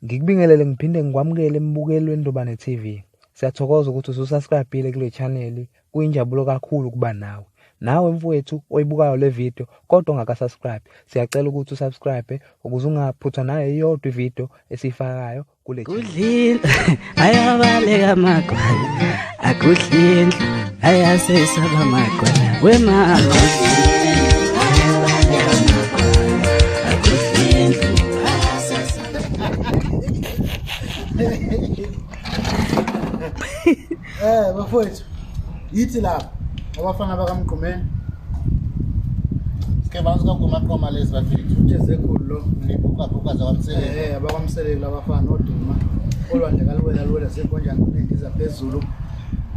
Ngikubingelele ngiphinde ngikwamukele embukeli weNdobane TV. Siyathokoza ukuthi ususubscribe-ile kule channel. Kuyinjabulo kakhulu kuba nawe. Nawe mfowethu oyibukayo le video kodwa ungaka-subscribe. Siyacela ukuthi usubscribe ukuze ungaphuthwa nayo iyodwa ivideo esiyifakayo kule channel. Kudlile ayabaleka amagwala akudlile ayasesaba amagwala wemama bafowethu yithi lapha abafana bakaMgqumeni Sike basikagumaqoma lezi bafethu utsheze khulu lo nibhuka zakwamseleni abakwamseleli abafana oduma olwandle kaluwela senkonjani kunendiza phezulu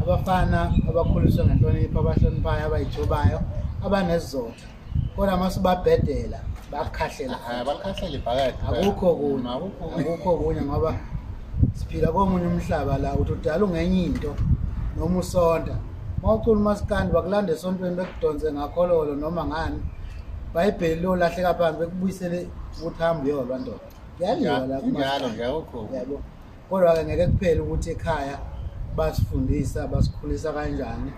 abafana abakhuliswa ngenhlonipho abahloniphayo abayijobayo abanesizotha kodwa masibabhedela bakhahlela bakhahlela ibhakade akukho kunye ngoba siphila komunye umhlaba la uthi udala ungenye into noma usonta mawucula umasikandi bakulanda esontweni bekudonse ngakhololo noma ngani bayibheli lo lahleka phansi bekubuyisele ukuthi hambe uyolwa ndoda kuyaliwa la njalo nje akukho yabo kodwa-ke ngeke kuphela ukuthi ekhaya basifundisa basikhulisa kanjani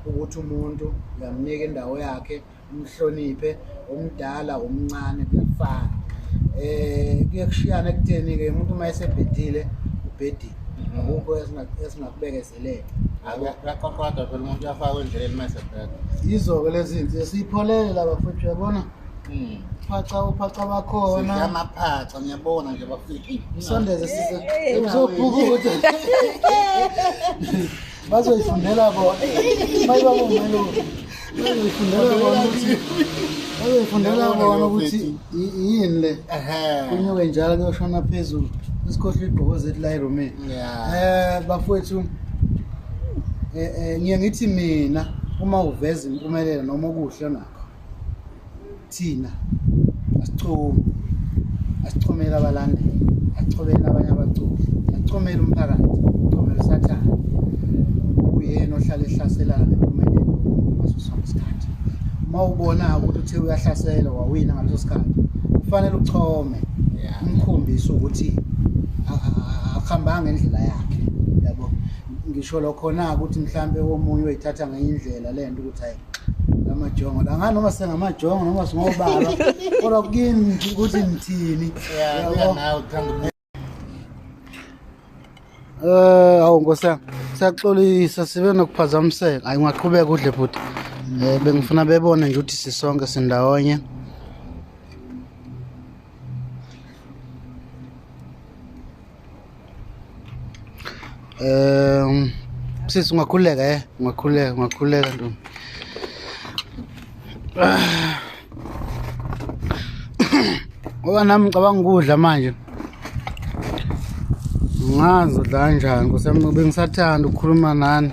ukuthi umuntu uyamnika indawo yakhe umhloniphe umdala umncane kuyafana kuye kushiyana ekutheni-ke umuntu uma esebhedile ubhedile akukho esingakubekezelele akakodwa phela umuntu uyafaka endleleni masebhedlela yizo-ke lezi zinto siyipholele la bafethu uyabona uphaca bakhona amaphaca ngiyabona nje bafiki isondeze sizobhuka ukuthi bazoyifundela bona bazoyifundela bona ukuthi yini le kunyuke njalo kuyoshona phezulu isikhohle igqoko zethu la eromeni bafowethu ngiye ngithi mina uma uveza impumelelo noma okuhle nakho thina asichomele abalandeli asichomele abanye abaculi asichomele umphakathi asichomele usathane uyena ohlala ehlaselana nempumelelo ngaso sonke isikhathi uma ubona ukuthi uthe uyahlasela wawina ngaleso sikhathi kufanele uchome umkhombise ukuthi akuhambanga ngendlela yakhe yabo ngisho lokhona ukuthi mhlambe omunye uyithatha ngenye indlela lento ukuthi hayi amajongo la ngani noma sengamajongo noma singobaba kodwa kuyini ukuthi ngithini nawe uthanda awu ngosana siyaxolisa sibe nokuphazamiseka hayi ungaqhubeka udle futhi bengifuna bebone nje ukuthi sisonke sindawonye sisi ungakhuleka ungakhuleka ntombi ngoba nami ngicabanga ukudla manje ngazi udla kanjani kusami bengisathanda ukukhuluma nani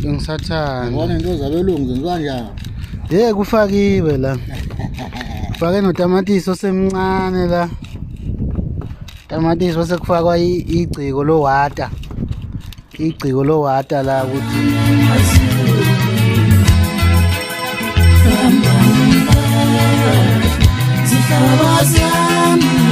bengisathanda ngibona into zabelungu zenziwa kanjani kufakiwe la kufake notamatisi osemncane la tamatisi bese kufakwa igciko lowata la ukuthi Zifabazana